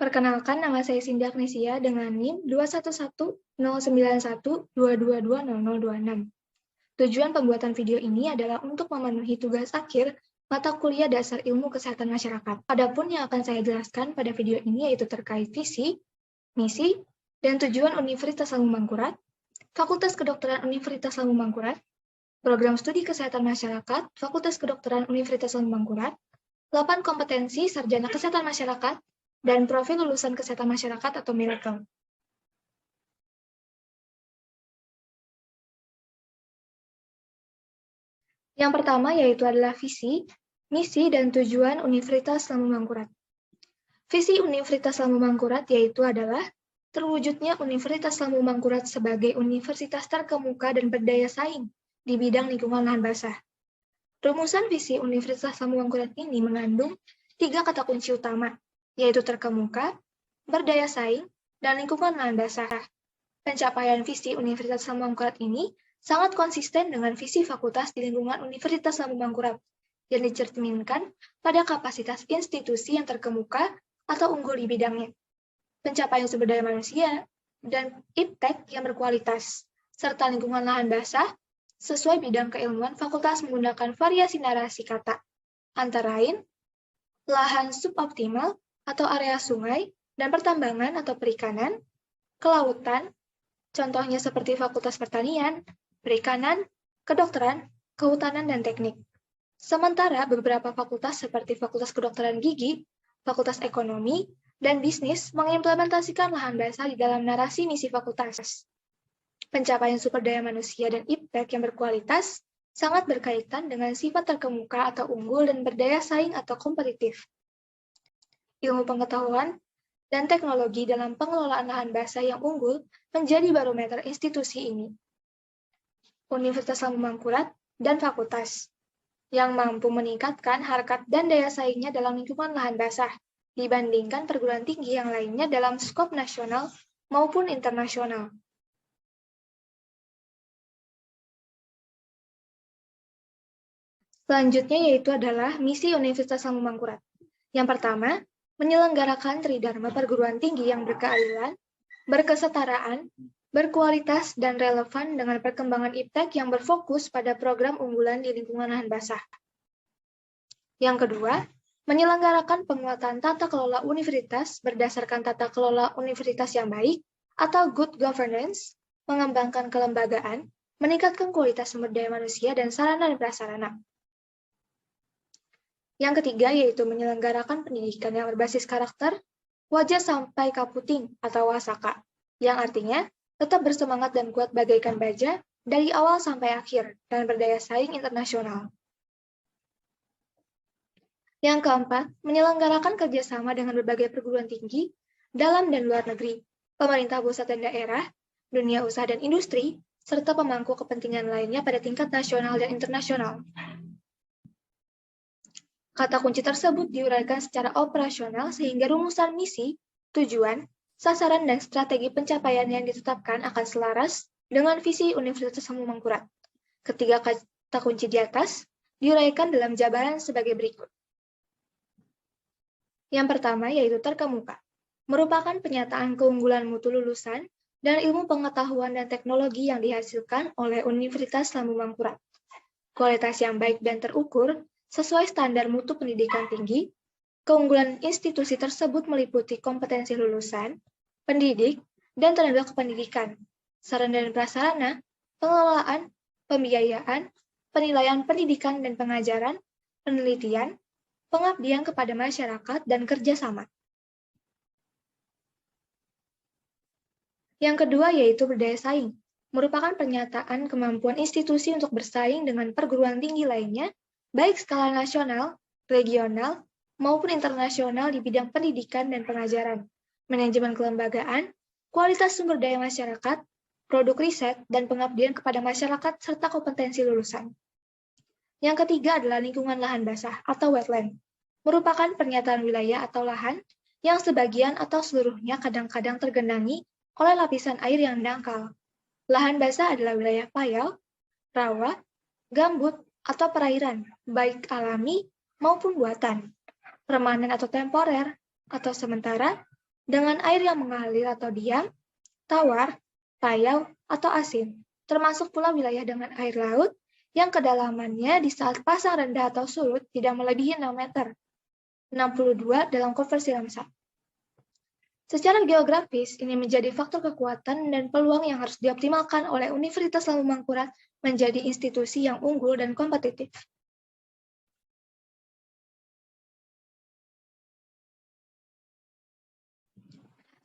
Perkenalkan, nama saya Cindy Agnesia dengan NIM 2110912220026. Tujuan pembuatan video ini adalah untuk memenuhi tugas akhir mata kuliah dasar ilmu kesehatan masyarakat. Adapun yang akan saya jelaskan pada video ini yaitu terkait visi, misi, dan tujuan Universitas Lampung Mangkurat, Fakultas Kedokteran Universitas Lampung Mangkurat, Program Studi Kesehatan Masyarakat, Fakultas Kedokteran Universitas Lampung Mangkurat, 8 kompetensi sarjana kesehatan masyarakat, dan profil lulusan kesehatan masyarakat atau Miracle. Yang pertama yaitu adalah visi, misi, dan tujuan Universitas Lampung Mangkurat. Visi Universitas Lampung Mangkurat yaitu adalah terwujudnya Universitas Lampung Mangkurat sebagai universitas terkemuka dan berdaya saing di bidang lingkungan lahan basah. Rumusan visi Universitas Lampung Mangkurat ini mengandung 3 kata kunci utama, yaitu terkemuka, berdaya saing, dan lingkungan lahan basah. Pencapaian visi Universitas Lampung Mangkurat ini sangat konsisten dengan visi fakultas di lingkungan Universitas Lampung Mangkurat yang dicerminkan pada kapasitas institusi yang terkemuka atau unggul di bidangnya, pencapaian sumber daya manusia, dan iptek yang berkualitas, serta lingkungan lahan basah sesuai bidang keilmuan fakultas menggunakan variasi narasi kata, antara lain lahan suboptimal atau area sungai dan pertambangan atau perikanan, kelautan, contohnya seperti Fakultas Pertanian, Perikanan, Kedokteran, Kehutanan, dan Teknik. Sementara beberapa fakultas seperti Fakultas Kedokteran Gigi, Fakultas Ekonomi, dan Bisnis mengimplementasikan lahan basah di dalam narasi misi fakultas. Pencapaian sumber daya manusia dan iptek yang berkualitas sangat berkaitan dengan sifat terkemuka atau unggul dan berdaya saing atau kompetitif. Ilmu pengetahuan dan teknologi dalam pengelolaan lahan basah yang unggul menjadi barometer institusi ini. Universitas Lampung Mangkurat dan fakultas yang mampu meningkatkan harkat dan daya saingnya dalam lingkungan lahan basah dibandingkan perguruan tinggi yang lainnya dalam skop nasional maupun internasional. Selanjutnya yaitu adalah misi Universitas Lampung Mangkurat. Yang pertama, menyelenggarakan tridharma perguruan tinggi yang berkeadilan, berkesetaraan, berkualitas, dan relevan dengan perkembangan iptek yang berfokus pada program unggulan di lingkungan lahan basah. Yang kedua, menyelenggarakan penguatan tata kelola universitas berdasarkan tata kelola universitas yang baik atau good governance, mengembangkan kelembagaan, meningkatkan kualitas sumber daya manusia dan sarana dan prasarana. Yang ketiga yaitu menyelenggarakan pendidikan yang berbasis karakter, wajar sampai kaputing atau wasaka, yang artinya tetap bersemangat dan kuat bagaikan baja dari awal sampai akhir dan berdaya saing internasional. Yang keempat, menyelenggarakan kerjasama dengan berbagai perguruan tinggi dalam dan luar negeri, pemerintah pusat dan daerah, dunia usaha dan industri, serta pemangku kepentingan lainnya pada tingkat nasional dan internasional. Kata kunci tersebut diuraikan secara operasional sehingga rumusan misi, tujuan, sasaran, dan strategi pencapaian yang ditetapkan akan selaras dengan visi Universitas Lampung Mangkurat. Ketiga kata kunci di atas diuraikan dalam jabaran sebagai berikut. Yang pertama yaitu terkemuka, merupakan penyataan keunggulan mutu lulusan dan ilmu pengetahuan dan teknologi yang dihasilkan oleh Universitas Lampung Mangkurat. Kualitas yang baik dan terukur sesuai standar mutu pendidikan tinggi, keunggulan institusi tersebut meliputi kompetensi lulusan, pendidik, dan tenaga kependidikan, sarana dan prasarana, pengelolaan, pembiayaan, penilaian pendidikan dan pengajaran, penelitian, pengabdian kepada masyarakat, dan kerjasama. Yang kedua yaitu berdaya saing, merupakan pernyataan kemampuan institusi untuk bersaing dengan perguruan tinggi lainnya, baik skala nasional, regional, maupun internasional di bidang pendidikan dan pengajaran, manajemen kelembagaan, kualitas sumber daya masyarakat, produk riset, dan pengabdian kepada masyarakat, serta kompetensi lulusan. Yang ketiga adalah lingkungan lahan basah atau wetland, merupakan pernyataan wilayah atau lahan yang sebagian atau seluruhnya kadang-kadang tergenangi oleh lapisan air yang dangkal. Lahan basah adalah wilayah payau, rawa, gambut, atau perairan, baik alami maupun buatan, permanen atau temporer, atau sementara, dengan air yang mengalir atau diam, tawar, payau, atau asin, termasuk pula wilayah dengan air laut yang kedalamannya di saat pasang rendah atau surut tidak melebihi 6 meter, 62 dalam konversi Ramsar. Secara geografis, ini menjadi faktor kekuatan dan peluang yang harus dioptimalkan oleh Universitas Lampung Mangkurat menjadi institusi yang unggul dan kompetitif.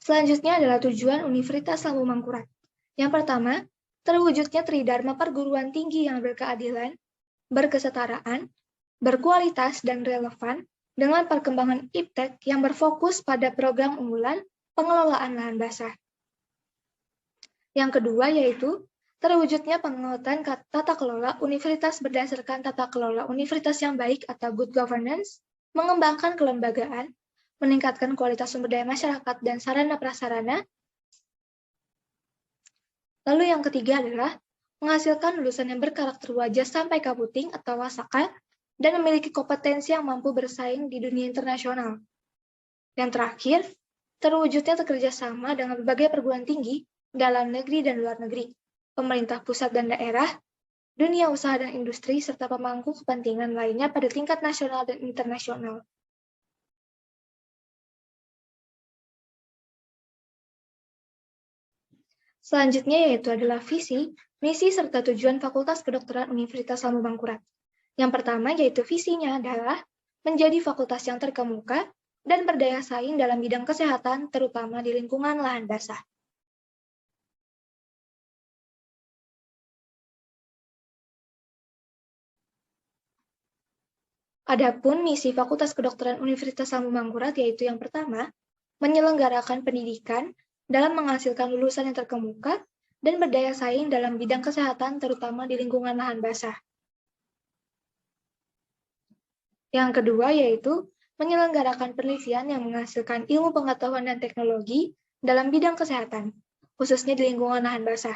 Selanjutnya adalah tujuan Universitas Lampung Mangkurat. Yang pertama, terwujudnya tridharma perguruan tinggi yang berkeadilan, berkesetaraan, berkualitas, dan relevan dengan perkembangan IPTEK yang berfokus pada program unggulan pengelolaan lahan basah. Yang kedua yaitu terwujudnya penguatan tata kelola universitas berdasarkan tata kelola universitas yang baik atau good governance, mengembangkan kelembagaan, meningkatkan kualitas sumber daya masyarakat dan sarana prasarana. Lalu yang ketiga adalah menghasilkan lulusan yang berkarakter wajah sampai kaputing atau wasaka dan memiliki kompetensi yang mampu bersaing di dunia internasional. Yang terakhir, terwujudnya kerjasama dengan berbagai perguruan tinggi dalam negeri dan luar negeri, pemerintah pusat dan daerah, dunia usaha dan industri, serta pemangku kepentingan lainnya pada tingkat nasional dan internasional. Selanjutnya yaitu adalah visi, misi, serta tujuan Fakultas Kedokteran Universitas Lampung Mangkurat. Yang pertama yaitu visinya adalah menjadi fakultas yang terkemuka dan berdaya saing dalam bidang kesehatan, terutama di lingkungan lahan basah. Adapun misi Fakultas Kedokteran Universitas Lampung Mangkurat yaitu yang pertama, menyelenggarakan pendidikan dalam menghasilkan lulusan yang terkemuka dan berdaya saing dalam bidang kesehatan, terutama di lingkungan lahan basah. Yang kedua yaitu menyelenggarakan penelitian yang menghasilkan ilmu pengetahuan dan teknologi dalam bidang kesehatan, khususnya di lingkungan lahan basah.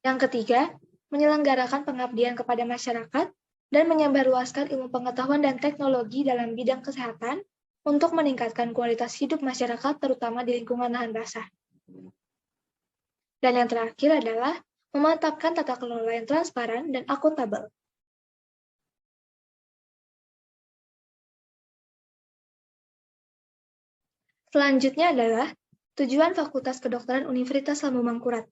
Yang ketiga, menyelenggarakan pengabdian kepada masyarakat dan menyebarluaskan ilmu pengetahuan dan teknologi dalam bidang kesehatan untuk meningkatkan kualitas hidup masyarakat, terutama di lingkungan lahan basah. Dan yang terakhir adalah memantapkan tata kelola yang transparan dan akuntabel. Selanjutnya adalah tujuan Fakultas Kedokteran Universitas Lampung Mangkurat.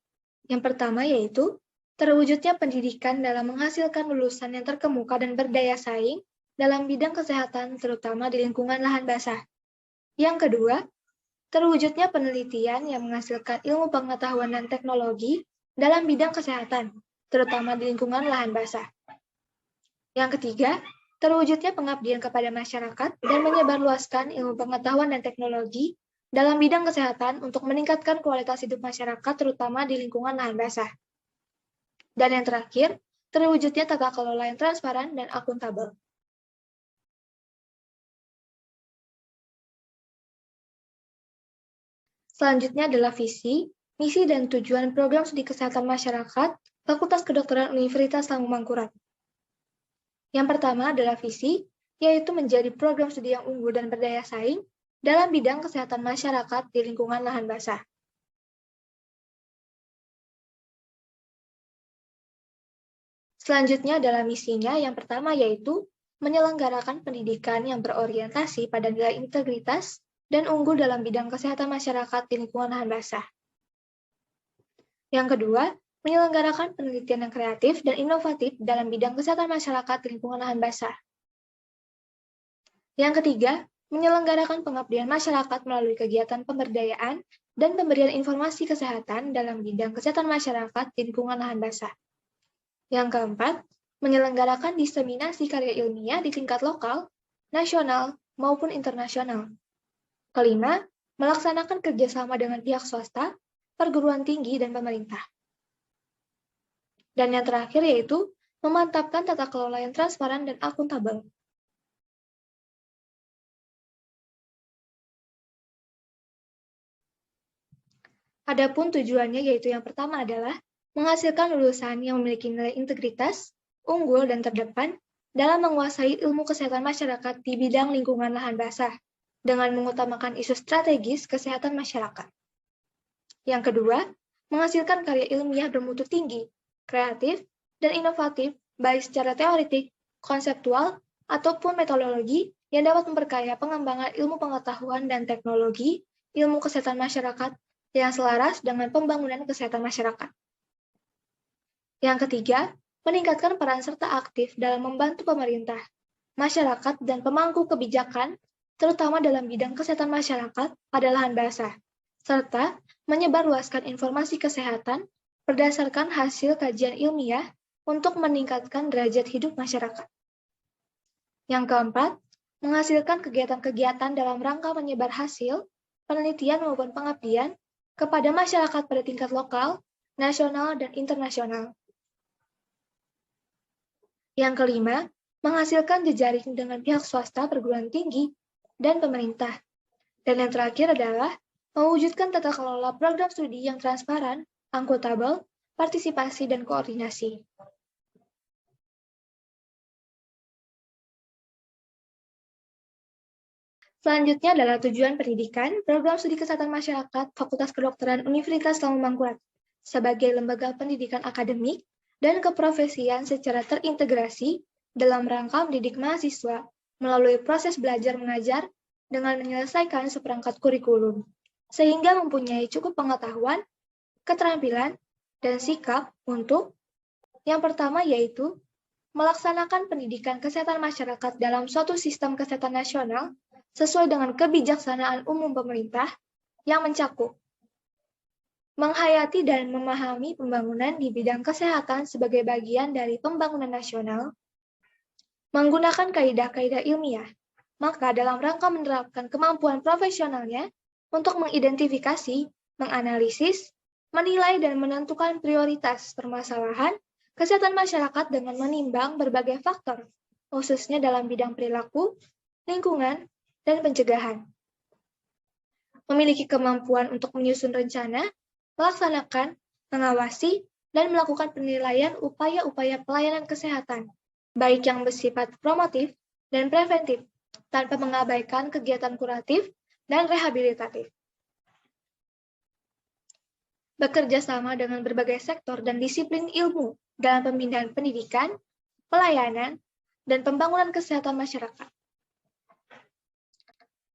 Yang pertama yaitu terwujudnya pendidikan dalam menghasilkan lulusan yang terkemuka dan berdaya saing dalam bidang kesehatan, terutama di lingkungan lahan basah. Yang kedua, terwujudnya penelitian yang menghasilkan ilmu pengetahuan dan teknologi dalam bidang kesehatan, terutama di lingkungan lahan basah. Yang ketiga, terwujudnya pengabdian kepada masyarakat dan menyebarluaskan ilmu pengetahuan dan teknologi dalam bidang kesehatan untuk meningkatkan kualitas hidup masyarakat, terutama di lingkungan lahan basah. Dan yang terakhir, terwujudnya tata kelola yang transparan dan akuntabel. Selanjutnya adalah visi, misi, dan tujuan program studi kesehatan masyarakat Fakultas Kedokteran Universitas Lampung Mangkurat. Yang pertama adalah visi, yaitu menjadi program studi yang unggul dan berdaya saing dalam bidang kesehatan masyarakat di lingkungan lahan basah. Selanjutnya adalah misinya, yang pertama yaitu menyelenggarakan pendidikan yang berorientasi pada nilai integritas dan unggul dalam bidang kesehatan masyarakat di lingkungan lahan basah. Yang kedua, menyelenggarakan penelitian yang kreatif dan inovatif dalam bidang kesehatan masyarakat di lingkungan lahan basah. Yang ketiga, menyelenggarakan pengabdian masyarakat melalui kegiatan pemberdayaan dan pemberian informasi kesehatan dalam bidang kesehatan masyarakat di lingkungan lahan basah. Yang keempat, menyelenggarakan diseminasi karya ilmiah di tingkat lokal, nasional, maupun internasional. Kelima, melaksanakan kerjasama dengan pihak swasta, perguruan tinggi, dan pemerintah. Dan yang terakhir yaitu memantapkan tata kelola yang transparan dan akuntabel. Adapun tujuannya yaitu yang pertama adalah menghasilkan lulusan yang memiliki nilai integritas, unggul, dan terdepan dalam menguasai ilmu kesehatan masyarakat di bidang lingkungan lahan basah. dengan mengutamakan isu strategis kesehatan masyarakat. Yang kedua, menghasilkan karya ilmiah bermutu tinggi, kreatif, dan inovatif baik secara teoretik, konseptual, ataupun metodologi yang dapat memperkaya pengembangan ilmu pengetahuan dan teknologi, ilmu kesehatan masyarakat yang selaras dengan pembangunan kesehatan masyarakat. Yang ketiga, meningkatkan peran serta aktif dalam membantu pemerintah, masyarakat, dan pemangku kebijakan, terutama dalam bidang kesehatan masyarakat pada lahan basah, serta menyebarluaskan informasi kesehatan berdasarkan hasil kajian ilmiah untuk meningkatkan derajat hidup masyarakat. Yang keempat, menghasilkan kegiatan-kegiatan dalam rangka menyebar hasil, penelitian maupun pengabdian kepada masyarakat pada tingkat lokal, nasional, dan internasional. Yang kelima, menghasilkan jejaring dengan pihak swasta, perguruan tinggi, dan pemerintah. Dan yang terakhir adalah mewujudkan tata kelola program studi yang transparan, akuntabel, partisipasi, dan koordinasi. Selanjutnya adalah tujuan pendidikan, program studi kesehatan masyarakat, Fakultas Kedokteran Universitas Lampung Mangkurat, sebagai lembaga pendidikan akademik dan keprofesian secara terintegrasi dalam rangka mendidik mahasiswa melalui proses belajar mengajar dengan menyelesaikan seperangkat kurikulum, sehingga mempunyai cukup pengetahuan, keterampilan, dan sikap untuk yang pertama yaitu melaksanakan pendidikan kesehatan masyarakat dalam suatu sistem kesehatan nasional sesuai dengan kebijaksanaan umum pemerintah yang mencakup menghayati dan memahami pembangunan di bidang kesehatan sebagai bagian dari pembangunan nasional, menggunakan kaidah-kaidah ilmiah, maka dalam rangka menerapkan kemampuan profesionalnya untuk mengidentifikasi, menganalisis, menilai dan menentukan prioritas permasalahan kesehatan masyarakat dengan menimbang berbagai faktor, khususnya dalam bidang perilaku, lingkungan, dan pencegahan. Memiliki kemampuan untuk menyusun rencana, melaksanakan, mengawasi, dan melakukan penilaian upaya-upaya pelayanan kesehatan, baik yang bersifat promotif dan preventif, tanpa mengabaikan kegiatan kuratif dan rehabilitatif. Bekerja sama dengan berbagai sektor dan disiplin ilmu dalam pembinaan pendidikan, pelayanan, dan pembangunan kesehatan masyarakat.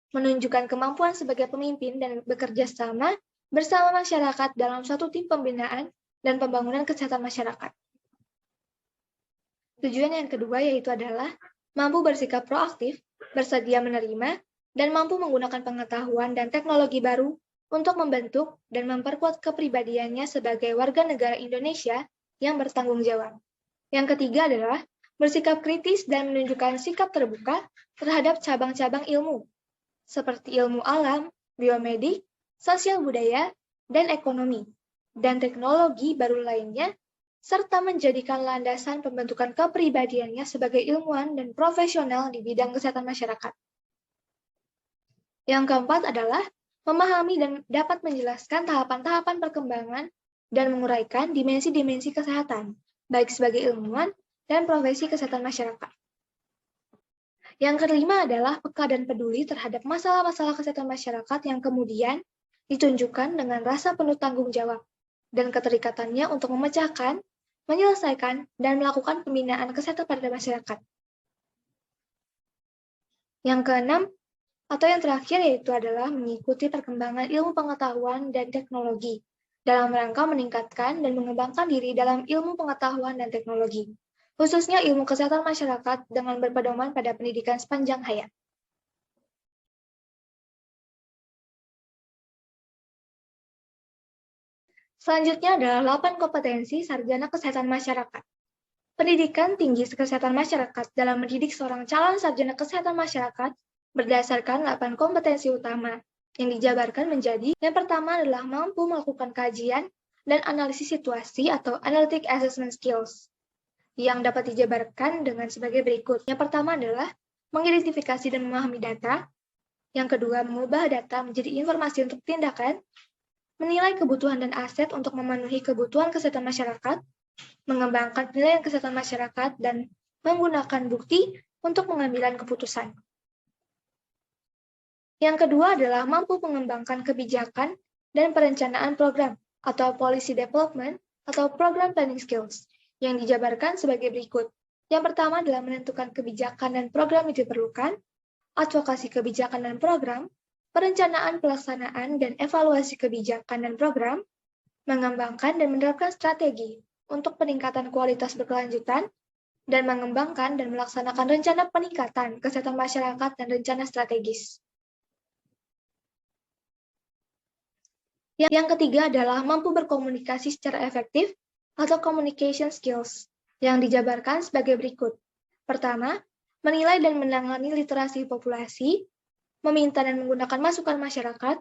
Menunjukkan kemampuan sebagai pemimpin dan bekerja sama bersama masyarakat dalam suatu tim pembinaan dan pembangunan kesehatan masyarakat. Tujuan yang kedua yaitu adalah mampu bersikap proaktif, bersedia menerima, dan mampu menggunakan pengetahuan dan teknologi baru untuk membentuk dan memperkuat kepribadiannya sebagai warga negara Indonesia yang bertanggung jawab. Yang ketiga adalah bersikap kritis dan menunjukkan sikap terbuka terhadap cabang-cabang ilmu, seperti ilmu alam, biomedik, sosial budaya, dan ekonomi, dan teknologi baru lainnya, serta menjadikan landasan pembentukan kepribadiannya sebagai ilmuwan dan profesional di bidang kesehatan masyarakat. Yang keempat adalah memahami dan dapat menjelaskan tahapan-tahapan perkembangan dan menguraikan dimensi-dimensi kesehatan, baik sebagai ilmuwan dan profesi kesehatan masyarakat. Yang kelima adalah peka dan peduli terhadap masalah-masalah kesehatan masyarakat yang kemudian ditunjukkan dengan rasa penuh tanggung jawab dan keterikatannya untuk memecahkan, menyelesaikan, dan melakukan pembinaan kesehatan pada masyarakat. Yang keenam, atau yang terakhir yaitu adalah mengikuti perkembangan ilmu pengetahuan dan teknologi dalam rangka meningkatkan dan mengembangkan diri dalam ilmu pengetahuan dan teknologi, khususnya ilmu kesehatan masyarakat dengan berpedoman pada pendidikan sepanjang hayat. Selanjutnya adalah 8 kompetensi sarjana kesehatan masyarakat. Pendidikan tinggi kesehatan masyarakat dalam mendidik seorang calon sarjana kesehatan masyarakat berdasarkan 8 kompetensi utama yang dijabarkan menjadi yang pertama adalah mampu melakukan kajian dan analisis situasi atau analytic assessment skills yang dapat dijabarkan dengan sebagai berikut. Yang pertama adalah mengidentifikasi dan memahami data. Yang kedua, mengubah data menjadi informasi untuk tindakan, menilai kebutuhan dan aset untuk memenuhi kebutuhan kesehatan masyarakat, mengembangkan penilaian kesehatan masyarakat, dan menggunakan bukti untuk pengambilan keputusan. Yang kedua adalah mampu mengembangkan kebijakan dan perencanaan program atau policy development atau program planning skills yang dijabarkan sebagai berikut. Yang pertama adalah menentukan kebijakan dan program yang diperlukan, advokasi kebijakan dan program, perencanaan pelaksanaan dan evaluasi kebijakan dan program, mengembangkan dan menerapkan strategi untuk peningkatan kualitas berkelanjutan, dan mengembangkan dan melaksanakan rencana peningkatan kesehatan masyarakat dan rencana strategis. Yang ketiga adalah mampu berkomunikasi secara efektif atau communication skills yang dijabarkan sebagai berikut. Pertama, menilai dan menangani literasi populasi, meminta dan menggunakan masukan masyarakat,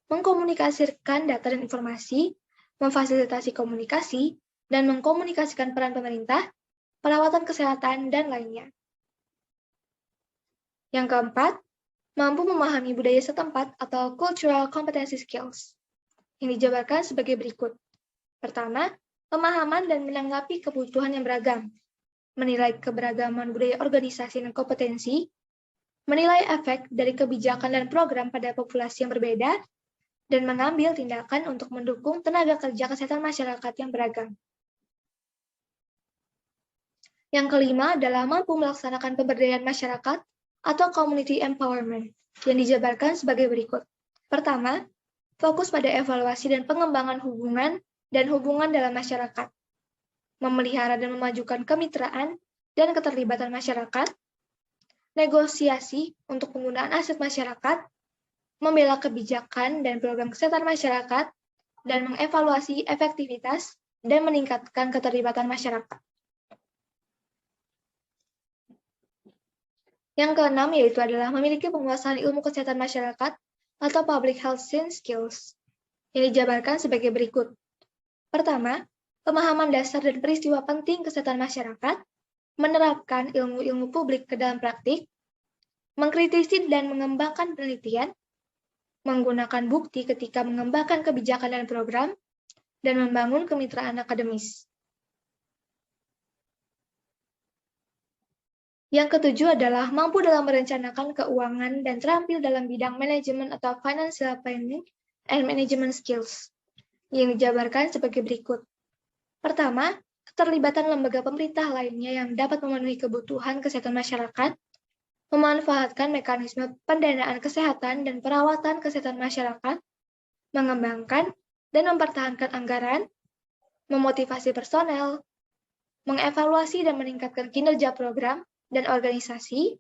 mengkomunikasikan data dan informasi, memfasilitasi komunikasi, dan mengkomunikasikan peran pemerintah, perawatan kesehatan, dan lainnya. Yang keempat, mampu memahami budaya setempat atau cultural competency skills yang dijabarkan sebagai berikut. Pertama, pemahaman dan menanggapi kebutuhan yang beragam, menilai keberagaman budaya organisasi dan kompetensi, menilai efek dari kebijakan dan program pada populasi yang berbeda, dan mengambil tindakan untuk mendukung tenaga kerja kesehatan masyarakat yang beragam. Yang kelima adalah mampu melaksanakan pemberdayaan masyarakat atau community empowerment yang dijabarkan sebagai berikut. Pertama, fokus pada evaluasi dan pengembangan hubungan dalam masyarakat, memelihara dan memajukan kemitraan dan keterlibatan masyarakat, negosiasi untuk penggunaan aset masyarakat, membela kebijakan dan program kesehatan masyarakat, dan mengevaluasi efektivitas dan meningkatkan keterlibatan masyarakat. Yang keenam yaitu adalah memiliki penguasaan ilmu kesehatan masyarakat atau public health science skills yang dijabarkan sebagai berikut. Pertama, pemahaman dasar dan peristiwa penting kesehatan masyarakat, menerapkan ilmu-ilmu publik ke dalam praktik, mengkritisi dan mengembangkan penelitian, menggunakan bukti ketika mengembangkan kebijakan dan program, dan membangun kemitraan akademis. Yang ketujuh adalah mampu dalam merencanakan keuangan dan terampil dalam bidang manajemen atau financial planning and management skills yang dijabarkan sebagai berikut. Pertama, keterlibatan lembaga pemerintah lainnya yang dapat memenuhi kebutuhan kesehatan masyarakat, memanfaatkan mekanisme pendanaan kesehatan dan perawatan kesehatan masyarakat, mengembangkan dan mempertahankan anggaran, memotivasi personel, mengevaluasi dan meningkatkan kinerja program dan organisasi,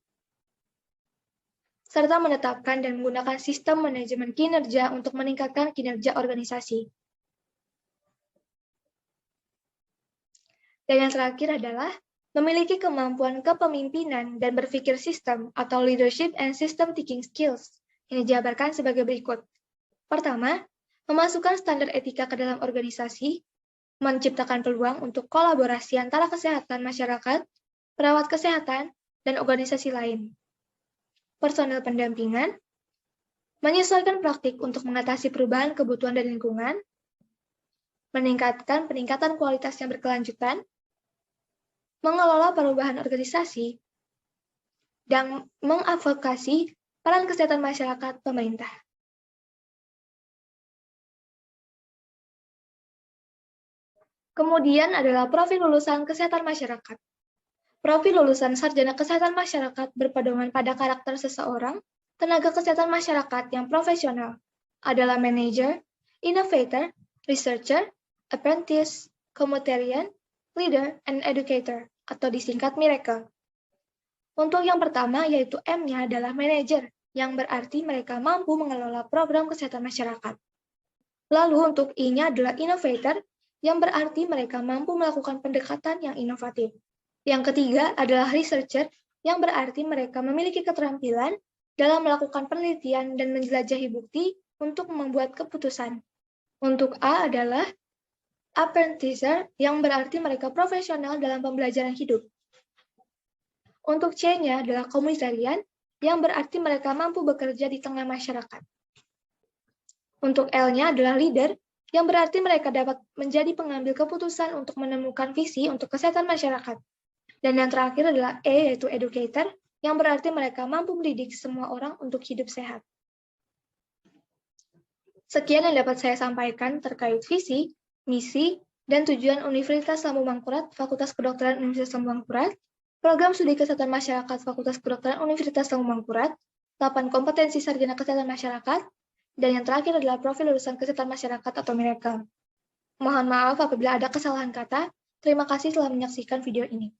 serta menetapkan dan menggunakan sistem manajemen kinerja untuk meningkatkan kinerja organisasi. Dan yang terakhir adalah memiliki kemampuan kepemimpinan dan berpikir sistem atau leadership and system thinking skills yang dijabarkan sebagai berikut. Pertama, memasukkan standar etika ke dalam organisasi, menciptakan peluang untuk kolaborasi antara kesehatan masyarakat, perawat kesehatan, dan organisasi lain. Personel pendampingan, menyesuaikan praktik untuk mengatasi perubahan kebutuhan dan lingkungan, meningkatkan peningkatan kualitas yang berkelanjutan, mengelola perubahan organisasi, dan mengadvokasi peran kesehatan masyarakat pemerintah. Kemudian adalah profil lulusan kesehatan masyarakat. Profil lulusan sarjana kesehatan masyarakat berpedoman pada karakter seseorang, tenaga kesehatan masyarakat yang profesional, adalah manager, innovator, researcher, apprentice, communitarian, leader, and educator, atau disingkat Miracle. Untuk yang pertama, yaitu M-nya adalah manager, yang berarti mereka mampu mengelola program kesehatan masyarakat. Lalu untuk I-nya adalah innovator, yang berarti mereka mampu melakukan pendekatan yang inovatif. Yang ketiga adalah researcher, yang berarti mereka memiliki keterampilan dalam melakukan penelitian dan menjelajahi bukti untuk membuat keputusan. Untuk A adalah apprentice, yang berarti mereka profesional dalam pembelajaran hidup. Untuk C-nya adalah communitarian, yang berarti mereka mampu bekerja di tengah masyarakat. Untuk L-nya adalah leader, yang berarti mereka dapat menjadi pengambil keputusan untuk menemukan visi untuk kesehatan masyarakat. Dan yang terakhir adalah E, yaitu educator, yang berarti mereka mampu mendidik semua orang untuk hidup sehat. Sekian yang dapat saya sampaikan terkait visi, misi, dan tujuan Universitas Lampung Mangkurat, Fakultas Kedokteran Universitas Lampung Mangkurat, Program Studi Kesehatan Masyarakat Fakultas Kedokteran Universitas Lampung Mangkurat, 8 kompetensi sarjana kesehatan masyarakat, dan yang terakhir adalah profil lulusan kesehatan masyarakat atau Miracle. Mohon maaf apabila ada kesalahan kata. Terima kasih telah menyaksikan video ini.